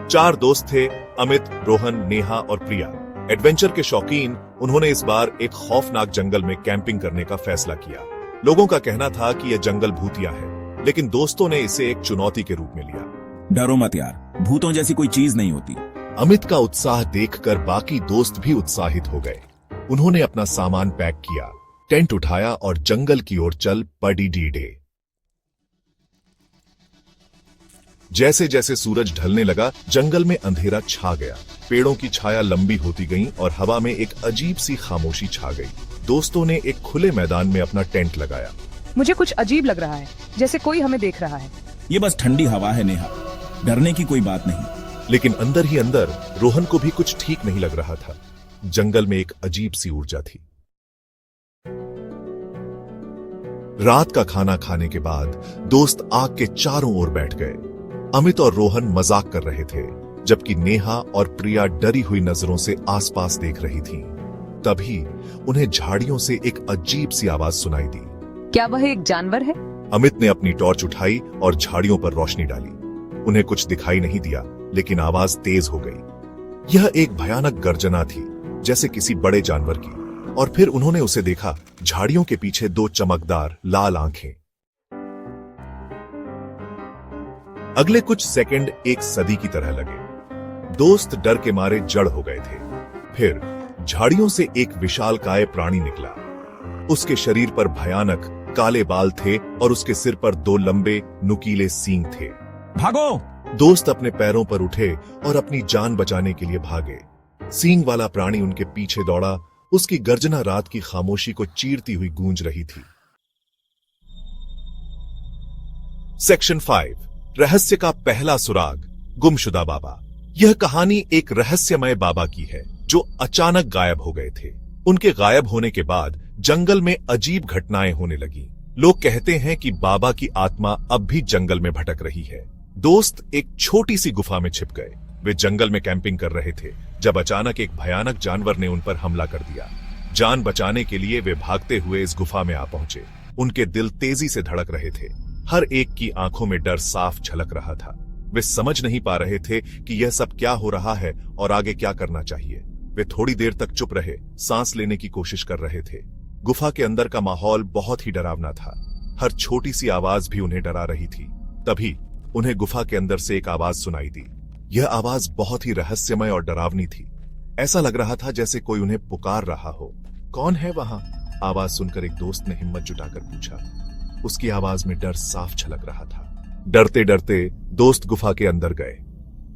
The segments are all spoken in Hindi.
चार दोस्त थे, अमित, रोहन, नेहा और प्रिया। एडवेंचर के शौकीन, उन्होंने इस बार एक खौफनाक जंगल में कैंपिंग करने का फैसला किया। लोगों का कहना था कि यह जंगल भूतिया है, लेकिन दोस्तों ने इसे एक चुनौती के रूप में लिया। डरो मत यार, भूतों जैसी कोई चीज नहीं होती। अमित का उत्साह देखकर बाकी दोस्त भी उत्साहित हो गए। उन्होंने अपना सामान पैक किया, टेंट उठाया और जंगल की ओर चल पड़ी डी-डे। जैसे जैसे सूरज ढलने लगा, जंगल में अंधेरा छा गया। पेड़ों की छाया लंबी होती गई और हवा में एक अजीब सी खामोशी छा गई। दोस्तों ने एक खुले मैदान में अपना टेंट लगाया। मुझे कुछ अजीब लग रहा है, जैसे कोई हमें देख रहा है। ये बस ठंडी हवा है नेहा, डरने की कोई बात नहीं। लेकिन अंदर ही अंदर रोहन को भी कुछ ठीक नहीं लग रहा था। जंगल में एक अजीब सी ऊर्जा थी। रात का खाना खाने के बाद दोस्त आग के चारों ओर बैठ गए। अमित और रोहन मजाक कर रहे थे, जबकि नेहा और प्रिया डरी हुई नजरों से आसपास देख रही थीं। तभी उन्हें झाड़ियों से एक अजीब सी आवाज सुनाई दी। क्या वह एक जानवर है? अमित ने अपनी टॉर्च उठाई और झाड़ियों पर रोशनी डाली। उन्हें कुछ दिखाई नहीं दिया, लेकिन आवाज तेज हो गई। यह एक भयानक गर्जना थी, जैसे किसी बड़े जानवर की। और फिर उन्होंने उसे देखा, झाड़ियों के पीछे दो चमकदार लाल आंखें। अगले कुछ सेकंड एक सदी की तरह लगे। दोस्त डर के मारे जड़ हो गए थे। फिर झाड़ियों से एक विशालकाय प्राणी निकला। उसके शरीर पर भयानक काले बाल थे और उसके सिर पर दो लंबे नुकीले सींग थे। भागो! दोस्त अपने पैरों पर उठे और अपनी जान बचाने के लिए भागे। सींग वाला प्राणी उनके पीछे दौड़ा। उसकी गर्जना रात की खामोशी को चीरती हुई गूंज रही थी। सेक्शन 5, रहस्य का पहला सुराग, गुमशुदा बाबा। यह कहानी एक रहस्यमय बाबा की है, जो अचानक गायब हो गए थे। उनके गायब होने के बाद जंगल में अजीब घटनाएं होने लगी। लोग कहते हैं कि बाबा की आत्मा अब भी जंगल में भटक रही है। दोस्त एक छोटी सी गुफा में छिप गए। वे जंगल में कैंपिंग कर रहे थे, जब अचानक एक भयानक जानवर ने उन पर हमला कर दिया। जान बचाने के लिए वे भागते हुए इस गुफा में आ पहुंचे। उनके दिल तेजी से धड़क रहे थे। हर एक की आंखों में डर साफ झलक रहा था। वे समझ नहीं पा रहे थे कि यह सब क्या हो रहा है और आगे क्या करना चाहिए। वे थोड़ी देर तक चुप रहे, सांस लेने की कोशिश कर रहे थे। गुफा के अंदर का माहौल बहुत ही डरावना था। हर छोटी सी आवाज भी उन्हें डरा रही थी। तभी उन्हें गुफा के अंदर से एक आवाज सुनाई दी। यह आवाज बहुत ही रहस्यमय और डरावनी थी। ऐसा लग रहा था जैसे कोई उन्हें पुकार रहा हो। कौन है वहां? आवाज सुनकर एक दोस्त ने हिम्मत जुटाकर पूछा। उसकी आवाज में डर साफ झलक रहा था। डरते डरते दोस्त गुफा के अंदर गए।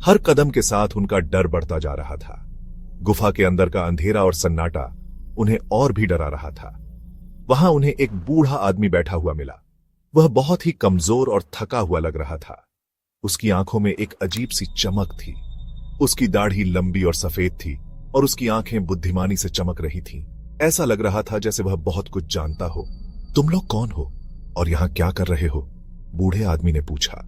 हर कदम के साथ उनका डर बढ़ता जा रहा था। गुफा के अंदर का अंधेरा और सन्नाटा उन्हें और भी डरा रहा था। वहां उन्हें एक बूढ़ा आदमी बैठा हुआ मिला। वह बहुत ही कमजोर और थका हुआ लग रहा था। उसकी आंखों में एक अजीब सी चमक थी। उसकी दाढ़ी लंबी और सफेद थी और उसकी आंखें बुद्धिमानी से चमक रही थीं। ऐसा लग रहा था जैसे वह बहुत कुछ जानता हो। तुम लोग कौन हो और यहां क्या कर रहे हो? बूढ़े आदमी ने पूछा।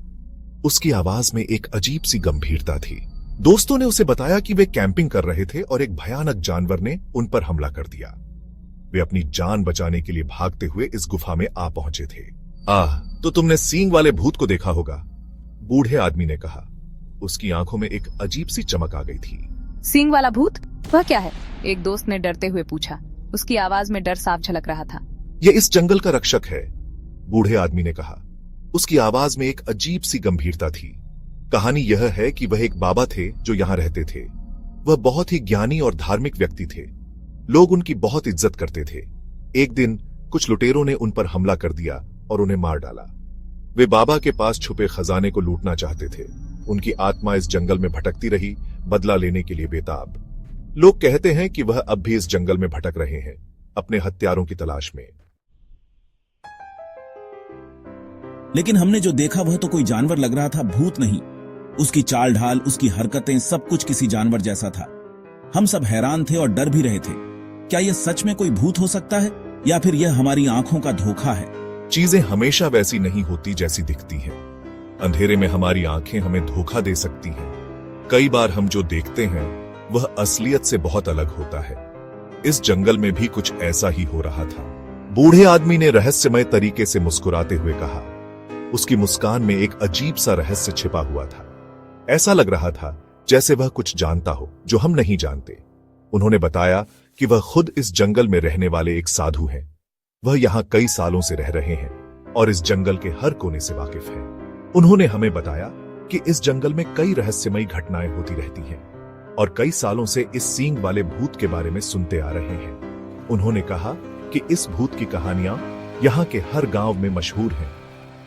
उसकी आवाज में एक अजीब सी गंभीरता थी। दोस्तों ने उसे बताया कि वे कैंपिंग कर रहे थे और एक भयानक जानवर ने उन पर हमला कर दिया। वे अपनी जान बचाने के लिए भागते हुए इस गुफा में आ पहुंचे थे। तो तुमने सींग वाले भूत को देखा होगा, बूढ़े आदमी ने कहा। उसकी आंखों में एक अजीब सी चमक आ गई थी। सींग वाला भूत? वह क्या है? एक दोस्त ने डरते हुए पूछा। उसकी आवाज में डर साफ झलक रहा था। यह इस जंगल का रक्षक है, बूढ़े आदमी ने कहा। उसकी आवाज में एक अजीब सी गंभीरता थी। कहानी यह है कि वह एक बाबा थे जो यहां रहते थे। वह बहुत ही ज्ञानी और धार्मिक व्यक्ति थे। लोग उनकी बहुत इज्जत करते थे। एक दिन कुछ लुटेरों ने उन पर हमला कर दिया और उन्हें मार डाला। वे बाबा के पास छुपे खजाने को लूटना चाहते थे। उनकी आत्मा इस जंगल में भटकती रही, बदला लेने के लिए बेताब। लोग कहते हैं कि वह अब भी इस जंगल में भटक रहे हैं, अपने हत्यारों की तलाश में। लेकिन हमने जो देखा वह तो कोई जानवर लग रहा था, भूत नहीं। उसकी चाल ढाल, उसकी हरकतें, सब कुछ किसी जानवर जैसा था। हम सब हैरान थे और डर भी रहे थे। क्या यह सच में कोई भूत हो सकता है या फिर यह हमारी आंखों का धोखा है? चीजें हमेशा वैसी नहीं होती जैसी दिखती हैं। अंधेरे में हमारी आंखें हमें धोखा दे सकती हैं। कई बार हम जो देखते हैं वह असलियत से बहुत अलग होता है। इस जंगल में भी कुछ ऐसा ही हो रहा था। बूढ़े आदमी ने रहस्यमय तरीके से मुस्कुराते हुए कहा। उसकी मुस्कान में एक अजीब सा रहस्य छिपा हुआ था। ऐसा लग रहा था जैसे वह कुछ जानता हो जो हम नहीं जानते। उन्होंने बताया कि वह खुद इस जंगल में रहने वाले एक साधु हैं। वह यहां कई सालों से रह रहे हैं और इस जंगल के हर कोने से वाकिफ हैं। उन्होंने हमें बताया कि इस जंगल में कई रहस्यमयी घटनाएं होती रहती हैं और कई सालों से इस सींग वाले भूत के बारे में सुनते आ रहे हैं। उन्होंने कहा कि इस भूत की कहानियां यहाँ के हर गांव में मशहूर हैं।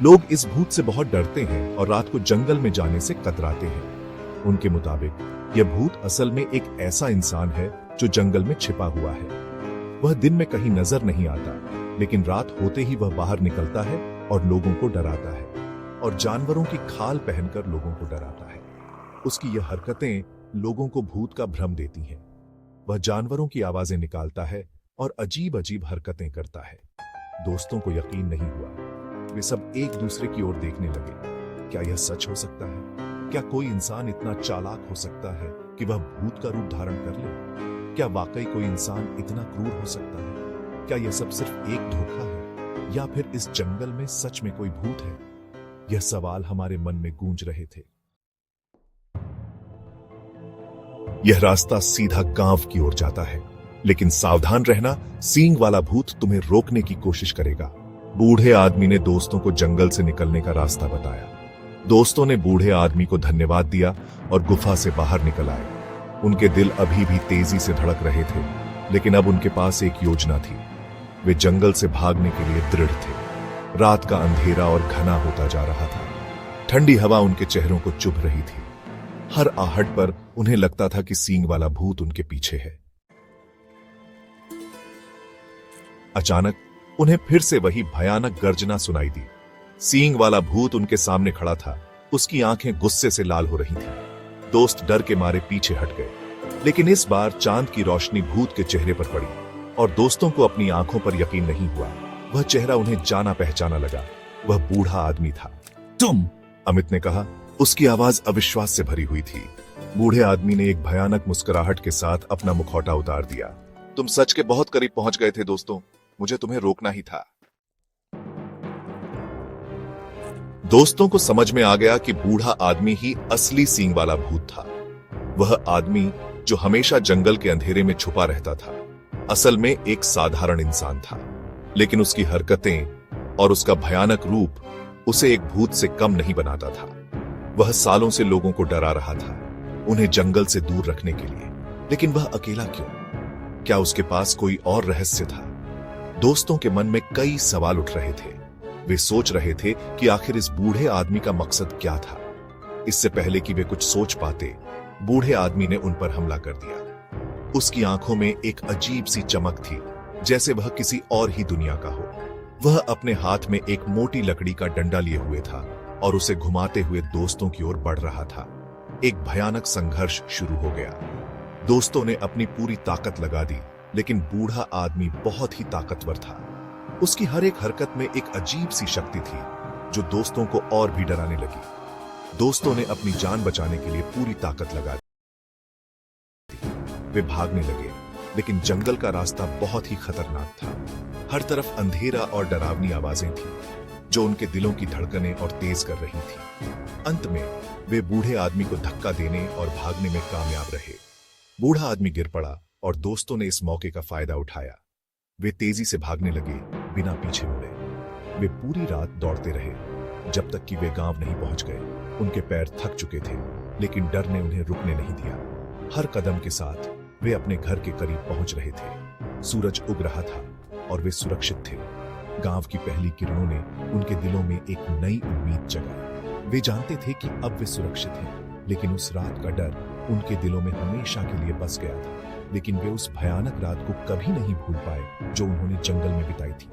लोग इस भूत से बहुत डरते हैं और रात को जंगल में जाने से कतराते हैं। उनके मुताबिक यह भूत असल में एक ऐसा इंसान है जो जंगल में छिपा हुआ है। वह दिन में कहीं नजर नहीं आता, लेकिन रात होते ही वह बाहर निकलता है और लोगों को डराता है और जानवरों की खाल पहनकर लोगों को डराता है। उसकी यह हरकतें लोगों को भूत का भ्रम देती हैं। वह जानवरों की आवाजें निकालता है और अजीब अजीब हरकतें करता है। दोस्तों को यकीन नहीं हुआ। वे सब एक दूसरे की ओर देखने लगे। क्या यह सच हो सकता है? क्या कोई इंसान इतना चालाक हो सकता है कि वह भूत का रूप धारण कर ले? क्या वाकई कोई इंसान इतना क्रूर हो सकता है? क्या यह सब सिर्फ एक धोखा है या फिर इस जंगल में सच में कोई भूत है? यह सवाल हमारे मन में गूंज रहे थे। यह रास्ता सीधा गांव की ओर जाता है, लेकिन सावधान रहना, सींग वाला भूत तुम्हें रोकने की कोशिश करेगा। बूढ़े आदमी ने दोस्तों को जंगल से निकलने का रास्ता बताया। दोस्तों ने बूढ़े आदमी को धन्यवाद दिया और गुफा से बाहर निकल आए। उनके दिल अभी भी तेजी से धड़क रहे थे, लेकिन अब उनके पास एक योजना थी। वे जंगल से भागने के लिए दृढ़ थे। रात का अंधेरा और घना होता जा रहा था। ठंडी हवा उनके चेहरों को चुभ रही थी। हर आहट पर उन्हें लगता था कि सींग वाला भूत उनके पीछे है। अचानक उन्हें फिर से वही भयानक गर्जना सुनाई दी। सींग वाला भूत उनके सामने खड़ा था। उसकी आंखें गुस्से से लाल हो रही थीं। दोस्त डर के मारे पीछे हट गए, लेकिन इस बार चांद की रोशनी भूत के चेहरे पर पड़ी और दोस्तों को अपनी आंखों पर यकीन नहीं हुआ। वह चेहरा उन्हें जाना पहचाना लगा। वह बूढ़ा आदमी था। तुम? अमित ने कहा। उसकी आवाज अविश्वास से भरी हुई थी। बूढ़े आदमी ने एक भयानक मुस्कुराहट के साथ अपना मुखौटा उतार दिया। तुम सच के बहुत करीब पहुंच गए थे दोस्तों। मुझे तुम्हें रोकना ही था। दोस्तों को समझ में आ गया कि बूढ़ा आदमी ही असली सींग वाला भूत था। वह आदमी जो हमेशा जंगल के अंधेरे में छुपा रहता था, असल में एक साधारण इंसान था, लेकिन उसकी हरकतें और उसका भयानक रूप उसे एक भूत से कम नहीं बनाता था। वह सालों से लोगों को डरा रहा था, उन्हें जंगल से दूर रखने के लिए। लेकिन वह अकेला क्यों? क्या उसके पास कोई और रहस्य था? दोस्तों के मन में कई सवाल उठ रहे थे। वे सोच रहे थे कि आखिर इस बूढ़े आदमी का मकसद क्या था। इससे पहले कि वे कुछ सोच पाते, बूढ़े आदमी ने उन पर हमला कर दिया। उसकी आंखों में एक अजीब सी चमक थी, जैसे वह किसी और ही दुनिया का हो। वह अपने हाथ में एक मोटी लकड़ी का डंडा लिए हुए था और उसे घुमाते हुए दोस्तों की ओर बढ़ रहा था। एक भयानक संघर्ष शुरू हो गया। दोस्तों ने अपनी पूरी ताकत लगा दी, लेकिन बूढ़ा आदमी बहुत ही ताकतवर था। उसकी हर एक हरकत में एक अजीब सी शक्ति थी जो दोस्तों को और भी डराने लगी। दोस्तों ने अपनी जान बचाने के लिए पूरी ताकत लगा दी। वे भागने लगे, लेकिन जंगल का रास्ता बहुत ही खतरनाक था। हर तरफ अंधेरा और डरावनी आवाजें थीं, जो उनके दिलों की धड़कनें और तेज कर रही थी। अंत में वे बूढ़े आदमी को धक्का देने और भागने में कामयाब रहे। बूढ़ा आदमी गिर पड़ा और दोस्तों ने इस मौके का फायदा उठाया। वे तेजी से भागने लगे, बिना पीछे मुड़े। वे पूरी रात दौड़ते रहे, जब तक कि वे गांव नहीं पहुंच गए। उनके पैर थक चुके थे, लेकिन डर ने उन्हें रुकने नहीं दिया। हर कदम के साथ वे अपने घर के करीब पहुंच रहे थे। सूरज उग रहा था और वे सुरक्षित थे। गांव की पहली किरणों ने उनके दिलों में एक नई उम्मीद जगाई। वे जानते थे कि अब वे सुरक्षित हैं, लेकिन उस रात का डर उनके दिलों में हमेशा के लिए बस गया था। लेकिन वे उस भयानक रात को कभी नहीं भूल पाए जो उन्होंने जंगल में बिताई थी।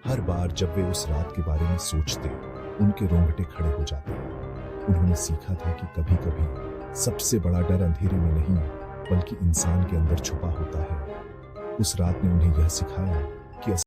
हर बार जब वे उस रात के बारे में सोचते, उनके रोंगटे खड़े हो जाते। उन्होंने सीखा था कि कभी कभी सबसे बड़ा डर अंधेरे में नहीं, बल्कि इंसान के अंदर छुपा होता है। उस रात ने उन्हें यह सिखाया